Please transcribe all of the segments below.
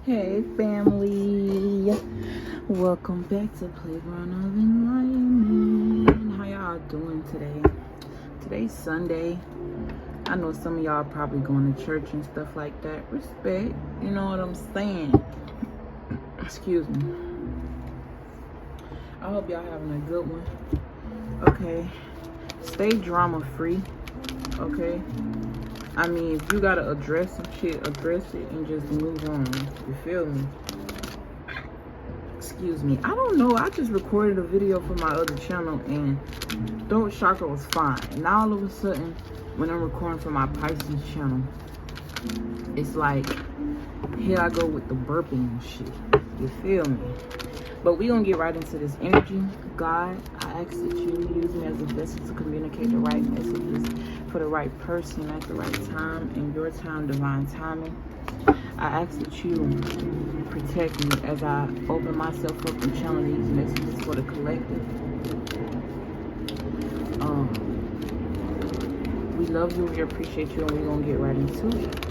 Hey family, welcome back to Playground of Enlightenment. How y'all doing today? Today's Sunday. I know some of y'all probably going to church and stuff like that. Respect, you know what I'm saying? Excuse me. I hope y'all having a good one. Okay, stay drama free. Okay, I mean, if you gotta address some shit, address it and just move on. You feel me? Excuse me. I don't know. I just recorded a video for my other channel and throat chakra was fine. Now all of a sudden, when I'm recording for my Pisces channel, it's like, here I go with the burping and shit. You feel me? But we gonna get right into this energy. God, I ask that you use me as a vessel to communicate the right messages for the right person at the right time, in your time, divine timing. I ask that you protect me as I open myself up and channel these messages for the collective. We love you, we appreciate you, and we're gonna get right into it.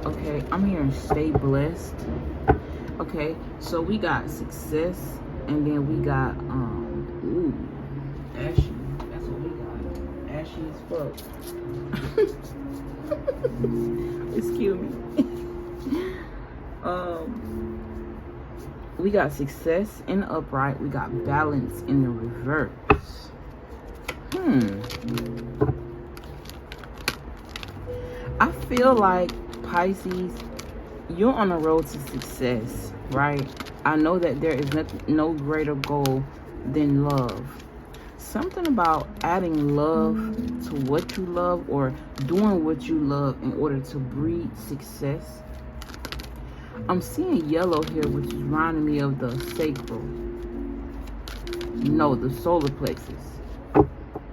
Okay, I'm hearing stay blessed. Okay, so we got success, and then we got ashy. That's what we got. Ashy as fuck. Excuse me. We got success in the upright. We got balance in the reverse. I feel like, Pisces, you're on the road to success, right? I know that there is no greater goal than love. Something about adding love to what you love or doing what you love in order to breed success. I'm seeing yellow here, which is reminding me of the sacral. No, the solar plexus.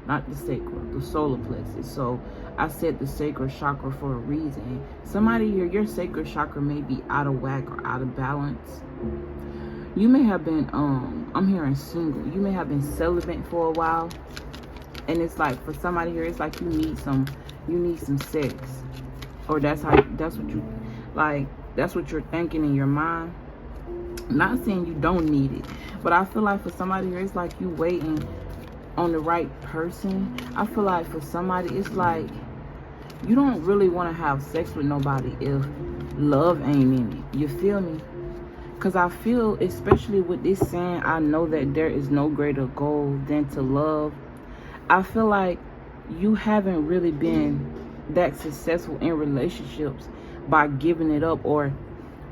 Not the sacral, the solar plexus. So I said the sacral chakra for a reason. Somebody here, your sacral chakra may be out of whack or out of balance. You may have been, I'm hearing single. You may have been celibate for a while. And it's like, for somebody here, it's like you need some sex. Or that's what you're thinking in your mind. I'm not saying you don't need it, but I feel like for somebody here, it's like you waiting on the right person. I feel like for somebody, it's like you don't really want to have sex with nobody if love ain't in it. You feel me? Because I feel, especially with this saying, I know that there is no greater goal than to love. I feel like you haven't really been that successful in relationships by giving it up. Or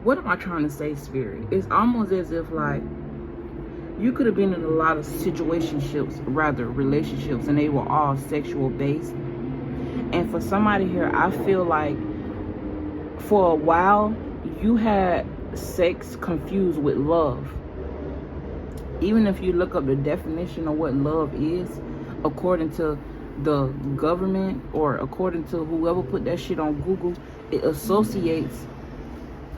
what am I trying to say, Spirit? It's almost as if like you could have been in a lot of relationships, and they were all sexual based. And for somebody here, I feel like for a while you had sex confused with love. Even if you look up the definition of what love is, according to the government or according to whoever put that shit on Google, it associates.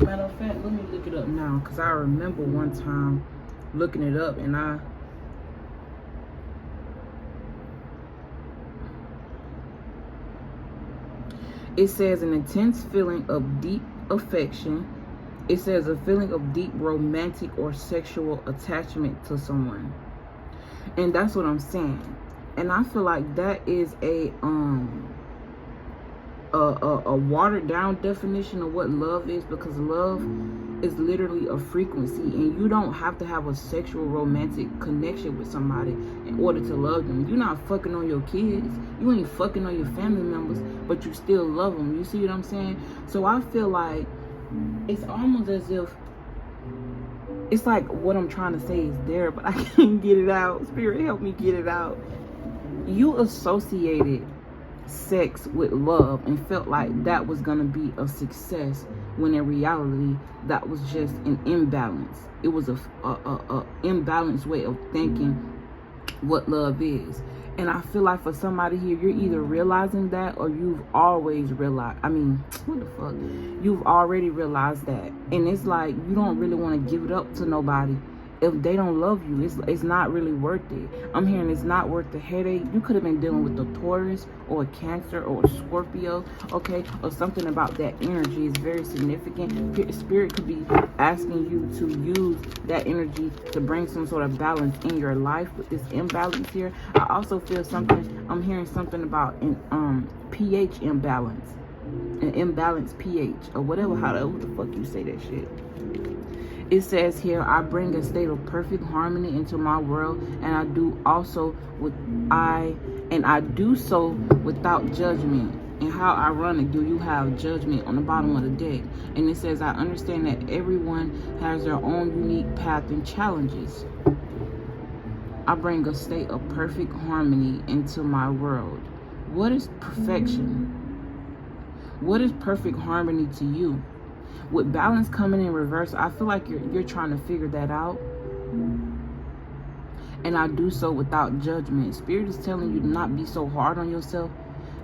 Matter of fact, let me look it up now, because I remember one time looking it up, and it says an intense feeling of deep affection. It says a feeling of deep romantic or sexual attachment to someone. And that's what I'm saying. And I feel like that is a watered down definition of what love is, because love is literally a frequency, and you don't have to have a sexual romantic connection with somebody in order to love them. You're not fucking on your kids, you ain't fucking on your family members, but you still love them. You see what I'm saying? So I feel like it's almost as if it's like what I'm trying to say is there, but I can't get it out. Spirit, help me get it out. You associated sex with love and felt like that was gonna be a success, when in reality that was just an imbalance. It was a imbalanced way of thinking what love is. And I feel like for somebody here, you're either realizing that, or you've always realized, you've already realized that. And it's like you don't really want to give it up to nobody if they don't love you, it's not really worth it. I'm hearing it's not worth the headache. You could have been dealing with a Taurus or a Cancer or a Scorpio, okay, or something about that energy is very significant. Spirit could be asking you to use that energy to bring some sort of balance in your life with this imbalance here. I also feel something, I'm hearing something about an pH imbalance, an imbalanced pH, or whatever, how the fuck you say that shit. It says here, I bring a state of perfect harmony into my world, and I do so without judgment. And how ironic, do you have judgment on the bottom of the deck? And it says, I understand that everyone has their own unique path and challenges. I bring a state of perfect harmony into my world. What is perfection? What is perfect harmony to you? With balance coming in reverse, I feel like you're trying to figure that out. And I do so without judgment. Spirit is telling you to not be so hard on yourself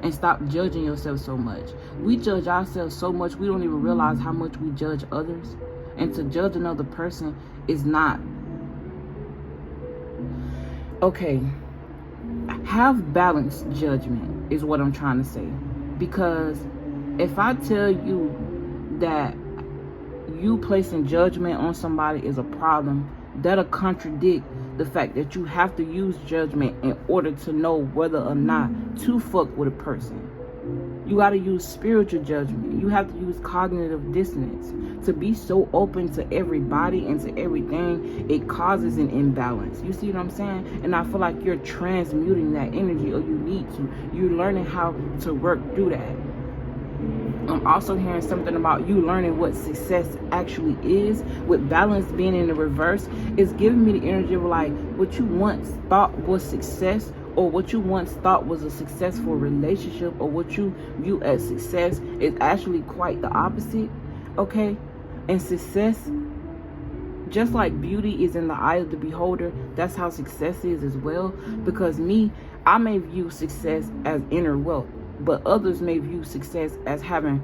and stop judging yourself so much. We judge ourselves so much, we don't even realize how much we judge others. And to judge another person is not. Okay. Have balanced judgment is what I'm trying to say. Because if I tell you that you placing judgment on somebody is a problem, that'll contradict the fact that you have to use judgment in order to know whether or not to fuck with a person. You got to use spiritual judgment. You have to use cognitive dissonance. To be so open to everybody and to everything, it causes an imbalance. You see what I'm saying? And I feel like you're transmuting that energy, or you need to. You're learning how to work through that. I'm also hearing something about you learning what success actually is. With balance being in the reverse, it's giving me the energy of like what you once thought was success, or what you once thought was a successful relationship, or what you view as success is actually quite the opposite, okay? And success, just like beauty is in the eye of the beholder, that's how success is as well. Because I may view success as inner wealth, but others may view success as having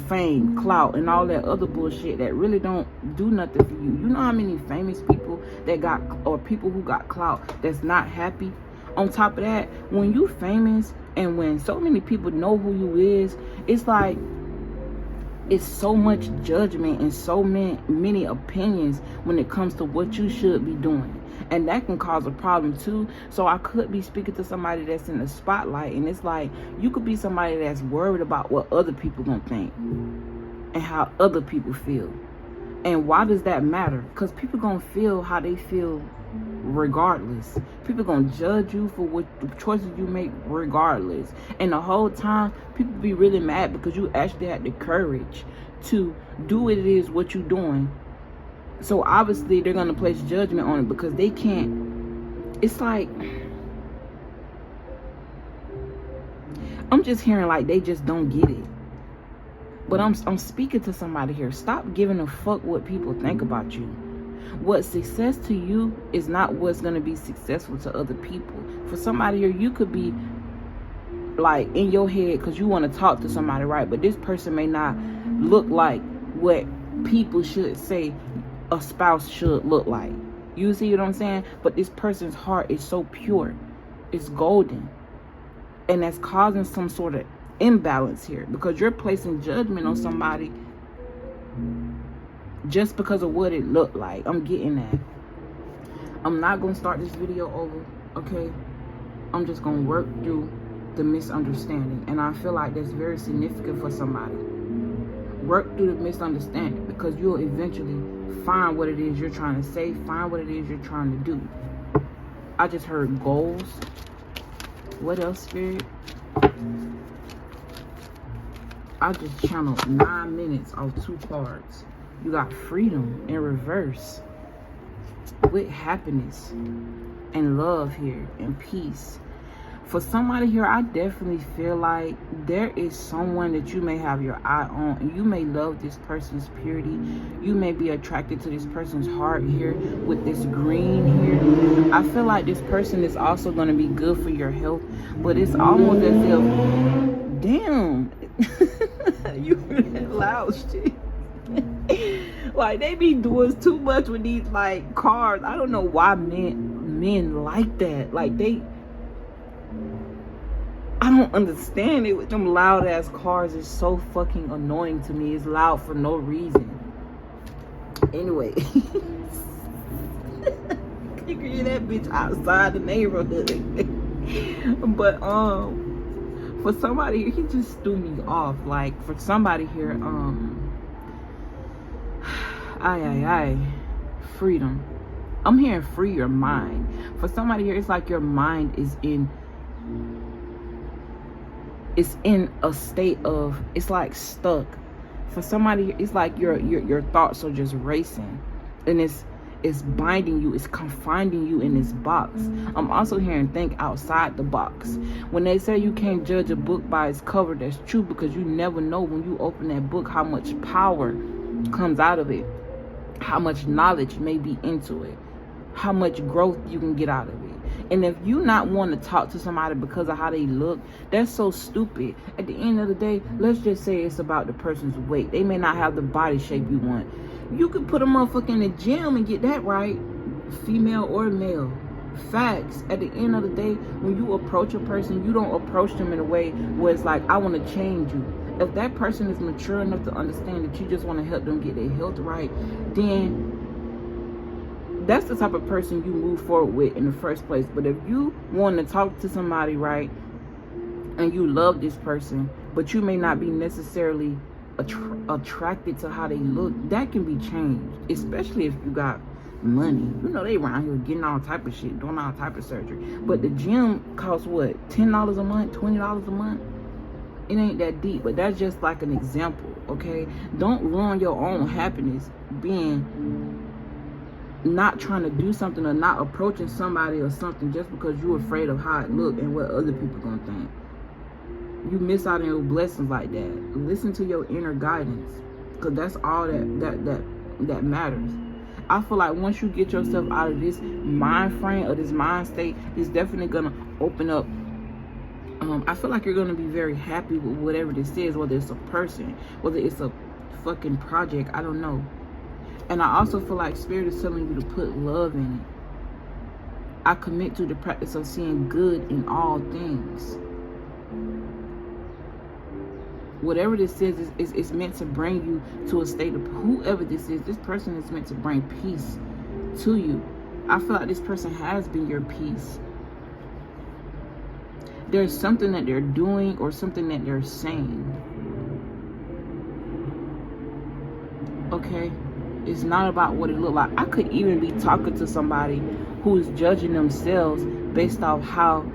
fame, clout, and all that other bullshit that really don't do nothing for you. You know how many famous people that got, or people who got clout that's not happy? On top of that, when you famous and when so many people know who you is, it's like it's so much judgment and so many opinions when it comes to what you should be doing. And that can cause a problem too. So I could be speaking to somebody that's in the spotlight, and it's like you could be somebody that's worried about what other people gonna think and how other people feel. And why does that matter? Because people gonna feel how they feel regardless. People gonna judge you for what the choices you make regardless. And the whole time people be really mad because you actually had the courage to do what it is what you doing. So obviously they're gonna place judgment on it because they can't. It's like, I'm just hearing like they just don't get it. But I'm speaking to somebody here. Stop giving a fuck what people think about you. What's success to you is not what's going to be successful to other people. For somebody here, you could be like in your head because you want to talk to somebody, right? But this person may not look like what people should say a spouse should look like. You see what I'm saying? But this person's heart is so pure. It's golden. And that's causing some sort of imbalance here because you're placing judgment on somebody just because of what it looked like. I'm getting that. I'm not going to start this video over, okay? I'm just going to work through the misunderstanding. And I feel like that's very significant for somebody. Work through the misunderstanding because you'll eventually find what it is you're trying to say, find what it is you're trying to do. I just heard goals. What else, Spirit? I just channeled 9 minutes off 2 cards. You got freedom in reverse with happiness and love here and peace. For somebody here, I definitely feel like there is someone that you may have your eye on, and you may love this person's purity. You may be attracted to this person's heart here with this green here. I feel like this person is also going to be good for your health, but it's almost as if, damn, you heard that loud shit. Like, they be doing too much with these, like, cars. I don't know why men like that. Like, I don't understand it with them loud ass cars. It's so fucking annoying to me. It's loud for no reason. Anyway. You can hear that bitch outside the neighborhood. But for somebody here, he just threw me off. Like, for somebody here, freedom. I'm hearing free your mind. For somebody here, it's like your mind is in a state of, it's like stuck. For somebody, it's like your thoughts are just racing, and it's binding you, it's confining you in this box. I'm also hearing think outside the box. When they say you can't judge a book by its cover, that's true, because you never know when you open that book how much power comes out of it, how much knowledge may be into it, how much growth you can get out of it. And if you not want to talk to somebody because of how they look, that's so stupid. At the end of the day, let's just say it's about the person's weight. They may not have the body shape you want. You could put a motherfucker in the gym and get that right, female or male. Facts. At the end of the day, when you approach a person, you don't approach them in a way where it's like, I want to change you. If that person is mature enough to understand that you just want to help them get their health right, then that's the type of person you move forward with in the first place. But if you want to talk to somebody, right, and you love this person, but you may not be necessarily attracted to how they look, that can be changed, especially if you got money. You know, they around here getting all type of shit, doing all type of surgery. But the gym costs what, $10 a month, $20 a month? It ain't that deep, but that's just like an example, okay? Don't ruin your own happiness being not trying to do something or not approaching somebody or something just because you're afraid of how it look and what other people gonna think. You miss out on your blessings like that. Listen to your inner guidance, because that's all that matters. I feel like once you get yourself out of this mind frame or this mind state, it's definitely gonna open up. I feel like you're gonna be very happy with whatever this is, whether it's a person, whether it's a fucking project, I don't know. And I also feel like Spirit is telling you to put love in it. I commit to the practice of seeing good in all things. Whatever this is, it's meant to bring you to a state of, whoever this is, this person is meant to bring peace to you. I feel like this person has been your peace. There's something that they're doing or something that they're saying. Okay? It's not about what it look like. I could even be talking to somebody who's judging themselves based off how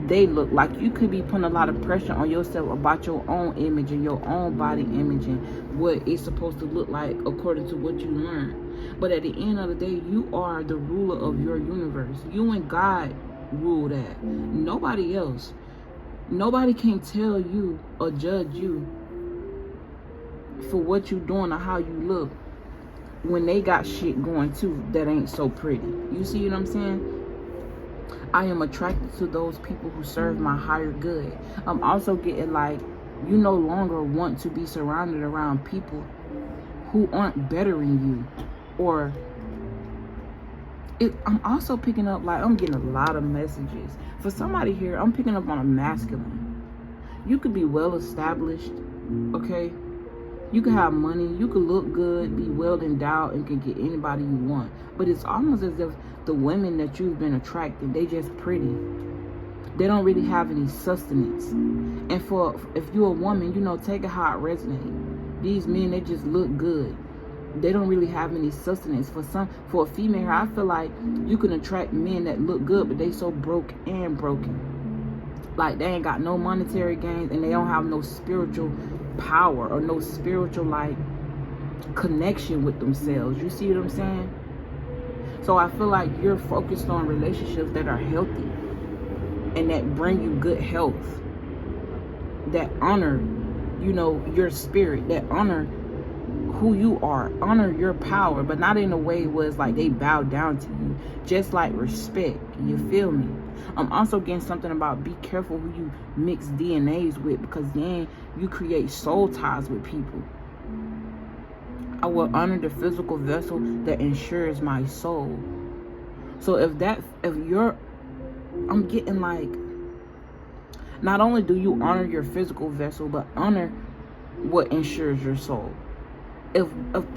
they look. Like, you could be putting a lot of pressure on yourself about your own image and your own body image and what it's supposed to look like according to what you learn. But at the end of the day, you are the ruler of your universe. You and God rule that. Nobody else. Nobody can tell you or judge you for what you're doing or how you look when they got shit going too that ain't so pretty. You see what I'm saying? I am attracted to those people who serve my higher good. I'm also getting like, you no longer want to be surrounded around people who aren't bettering you. Or I'm also picking up, like, I'm getting a lot of messages. For somebody here, I'm picking up on a masculine. You could be well established, okay? You can have money, you can look good, be well endowed, and can get anybody you want. But it's almost as if the women that you've been attracting, they just pretty. They don't really have any sustenance. And if you're a woman, you know, take it how it resonates. These men, they just look good. They don't really have any sustenance. For a female, I feel like you can attract men that look good, but they so broke and broken. Like, they ain't got no monetary gains, and they don't have no spiritual power or no spiritual, like, connection with themselves. You see what I'm saying? So I feel like you're focused on relationships that are healthy and that bring you good health, that honor, you know, your spirit, that honor who you are, honor your power, but not in a way where it's like they bow down to you, just like respect. You feel me? I'm also getting something about be careful who you mix DNAs with, because then you create soul ties with people. I will honor the physical vessel that ensures my soul. So if you're, I'm getting like, not only do you honor your physical vessel, but honor what ensures your soul. If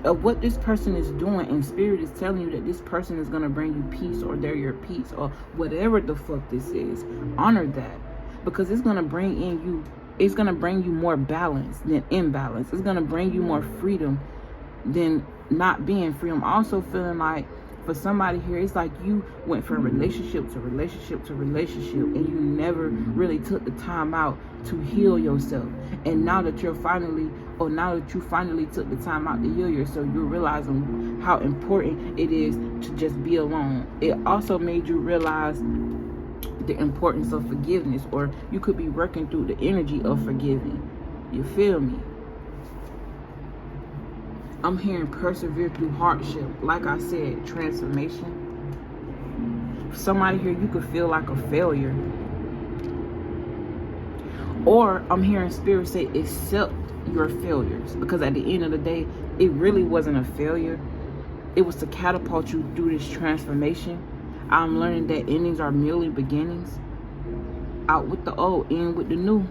what this person is doing and spirit is telling you that this person is going to bring you peace, or they're your peace, or whatever the fuck this is, honor that, because it's going to bring in you, it's going to bring you more balance than imbalance. It's going to bring you more freedom than not being free. I'm also feeling like for somebody here, it's like you went from relationship to relationship to relationship, and you never really took the time out to heal yourself. And now that you finally took the time out to heal yourself, you're realizing how important it is to just be alone. It also made you realize the importance of forgiveness, or you could be working through the energy of forgiving. You feel me? I'm hearing persevere through hardship. Like I said, transformation. For somebody here, you could feel like a failure. Or I'm hearing spirit say, accept your failures. Because at the end of the day, it really wasn't a failure. It was to catapult you through this transformation. I'm learning that endings are merely beginnings. Out with the old, in with the new.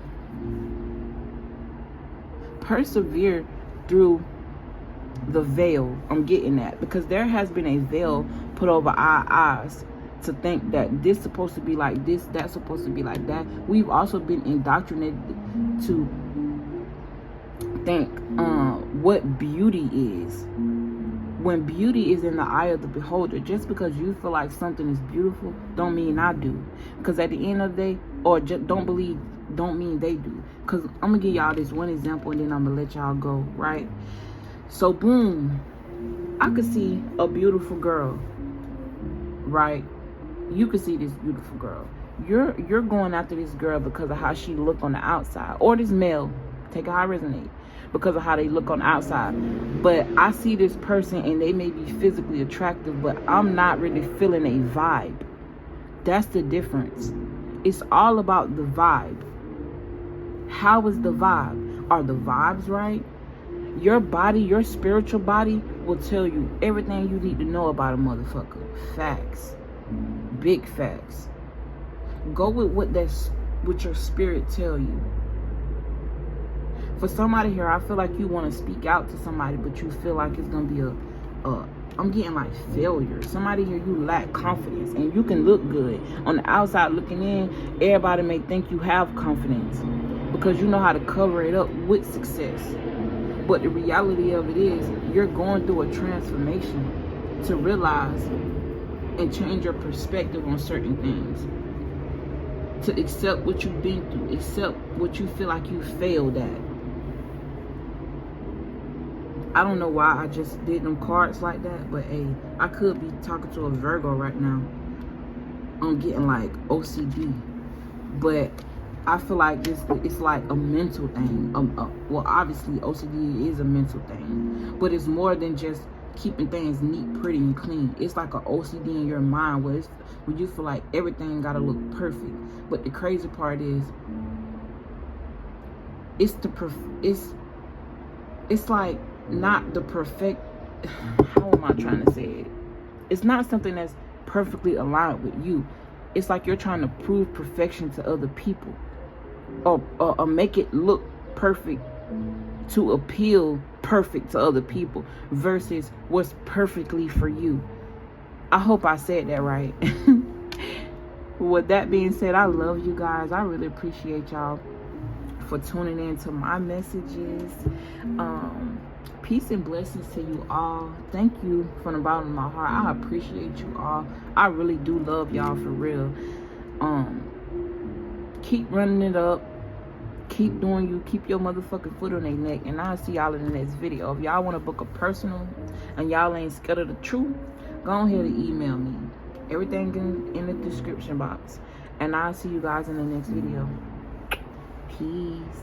Persevere through the veil. I'm getting that, because there has been a veil put over our eyes to think that this supposed to be like this, that's supposed to be like that. We've also been indoctrinated to think what beauty is, when beauty is in the eye of the beholder. Just because you feel like something is beautiful don't mean I do, because at the end of the day, or just don't mean they do. Because I'm gonna give y'all this one example and then I'm gonna let y'all go, right? So boom, I could see a beautiful girl, right? You could see this beautiful girl. You're going after this girl because of how she look on the outside, or this male, take it how it resonate, because of how they look on the outside. But I see this person and they may be physically attractive, but I'm not really feeling a vibe. That's the difference. It's all about the vibe. How is the vibe? Are the vibes right? Your body, your spiritual body will tell you everything you need to know about a motherfucker. Facts. Big facts. Go with what your spirit tell you. For somebody here, I feel like you want to speak out to somebody, but you feel like it's going to be I'm getting like failure. Somebody here, you lack confidence, and you can look good. On the outside looking in, everybody may think you have confidence because you know how to cover it up with success. But the reality of it is, you're going through a transformation to realize and change your perspective on certain things. To accept what you've been through, accept what you feel like you failed at. I don't know why I just did them cards like that, but hey, I could be talking to a Virgo right now. I'm getting like OCD, but I feel like it's like a mental thing. Well, obviously OCD is a mental thing, but it's more than just keeping things neat, pretty, and clean. It's like an OCD in your mind where you feel like everything gotta look perfect. But the crazy part is, it's like not the perfect. How am I trying to say it? It's not something that's perfectly aligned with you. It's like you're trying to prove perfection to other people, or make it look perfect to appeal perfect to other people versus what's perfectly for you. I hope I said that right. With that being said, I love you guys. I really appreciate y'all for tuning in to my messages. Peace and blessings to you all. Thank you from the bottom of my heart. I appreciate you all. I really do love y'all for real. Keep running it up. Keep doing you. Keep your motherfucking foot on their neck. And I'll see y'all in the next video. If y'all want to book a personal and y'all ain't scared of the truth, go ahead and email me. Everything in the description box. And I'll see you guys in the next video. Peace.